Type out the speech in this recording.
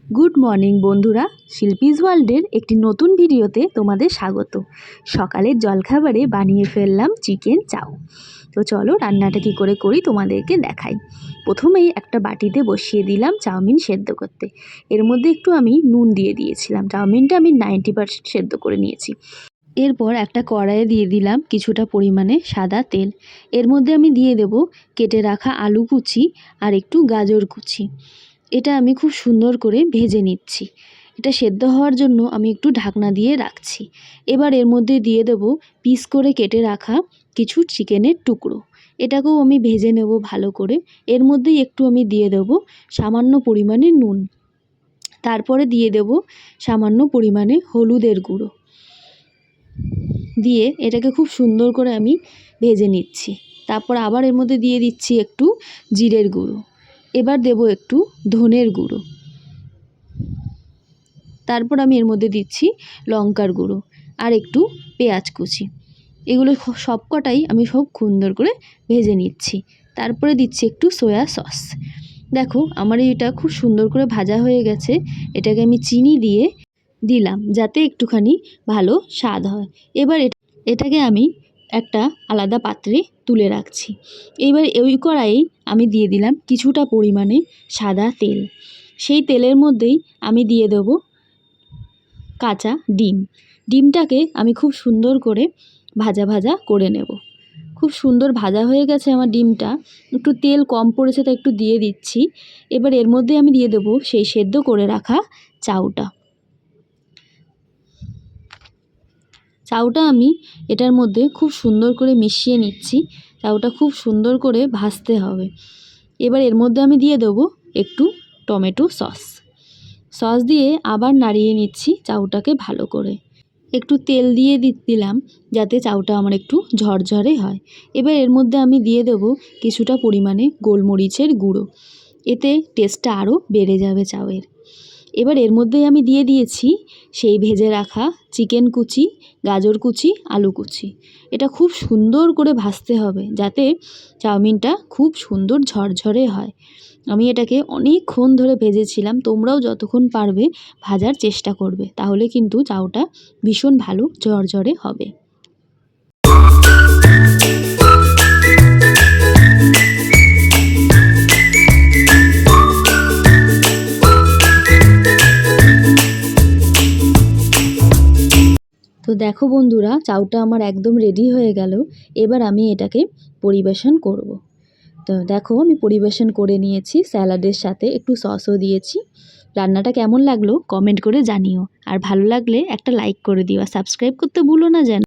Good morning বন্ধুরা, শিল্পীজ ওয়ার্ল্ডের একটি নতুন ভিডিওতে তোমাদের স্বাগত। সকালের জলখাবারে বানিয়ে ফেললাম চিকেন চাউ। তো চলো রান্নাটা কী করে করি তোমাদেরকে দেখাই। প্রথমেই একটা বাটিতে বসিয়ে দিলাম চাউমিন সেদ্ধ করতে। এর মধ্যে একটু আমি নুন দিয়ে দিয়েছিলাম। চাউমিনটা আমি 90% সেদ্ধ করে নিয়েছি। এরপর একটা কড়াইয়ে দিয়ে দিলাম কিছুটা পরিমাণে সাদা তেল। এর মধ্যে আমি দিয়ে দেব কেটে রাখা আলু কুচি আর একটু গাজর কুচি। এটা আমি খুব সুন্দর করে ভেজে নিচ্ছি। এটা সেদ্ধ হওয়ার জন্য আমি একটু ঢাকনা দিয়ে রাখছি। এবার এর মধ্যে দিয়ে দেব পিস করে কেটে রাখা কিছু চিকেনের টুকরো। এটাকেও আমি ভেজে নেব ভালো করে। এর মধ্যেই একটু আমি দিয়ে দেব সামান্য পরিমাণে নুন। তারপরে দিয়ে দেব সামান্য পরিমাণে হলুদের গুঁড়ো। দিয়ে এটাকে খুব সুন্দর করে আমি ভেজে নিচ্ছি। তারপর আবার এর মধ্যে দিয়ে দিচ্ছি একটু জিরের গুঁড়ো। এবার দেব একটু ধনের গুঁড়ো। তারপর আমি এর মধ্যে দিচ্ছি লঙ্কার গুঁড়ো আর একটু পেঁয়াজ কুচি। এগুলো সবকটাই আমি সব সুন্দর করে ভেজে নিচ্ছি। তারপরে দিচ্ছি একটু সয়া সস। দেখো আমার এটা খুব সুন্দর করে ভাজা হয়ে গেছে। এটাকে আমি চিনি দিয়ে দিলাম যাতে একটুখানি ভালো স্বাদ হয়। এবার এটাকে আমি একটা আলাদা পাত্রে তুলে রাখছি। এবার ওই কড়াইয়ে আমি দিয়ে দিলাম কিছুটা পরিমাণে সাদা তেল। সেই তেলের মধ্যেই আমি দিয়ে দেব কাঁচা ডিম। ডিমটাকে আমি খুব সুন্দর করে ভাজা ভাজা করে নেব। খুব সুন্দর ভাজা হয়ে গেছে আমার ডিমটা। একটু তেল কম পড়েছে তাই একটু দিয়ে দিচ্ছি। এবার এর মধ্যে আমি দিয়ে দেব সেই সেদ্ধ করে রাখা চাউটা। চাউটা আমি এটার মধ্যে খুব সুন্দর করে মিশিয়ে নিচ্ছি। চাউটা খুব সুন্দর করে ভাজতে হবে। এবার এর মধ্যে আমি দিয়ে দেবো একটু টমেটো সস দিয়ে আবার নাড়িয়ে নিচ্ছি চাউটাকে ভালো করে। একটু তেল দিয়ে দিলাম যাতে চাউটা আমার একটু ঝরঝরে হয়। এবার এর মধ্যে আমি দিয়ে দেবো কিছুটা পরিমাণে গোলমরিচের গুঁড়ো। এতে টেস্টটা আরও বেড়ে যাবে চাউয়ের। এবার এর মধ্যেই আমি দিয়ে দিয়েছি সেই ভেজে রাখা চিকেন কুচি, গাজর কুচি, আলু কুচি। এটা খুব সুন্দর করে ভাজতে হবে যাতে চাউমিনটা খুব সুন্দর ঝরঝরে হয়। আমি এটাকে অনেকক্ষণ ধরে ভেজেছিলাম। তোমরাও যতক্ষণ পারবে ভাজার চেষ্টা করবে, তাহলে কিন্তু চাউটা ভীষণ ভালো ঝরঝরে হবে। তো দেখো বন্ধুরা, চাউটা আমার একদম রেডি হয়ে গেল। এবার আমি এটাকে পরিবেশন করব। তো দেখো আমি পরিবেশন করে নিয়েছি স্যালাডের সাথে, একটু সসও দিয়েছি। রান্নাটা কেমন লাগলো কমেন্ট করে জানিও। আর ভালো লাগলে একটা লাইক করে দিও, আর সাবস্ক্রাইব করতে ভুলো না যেন।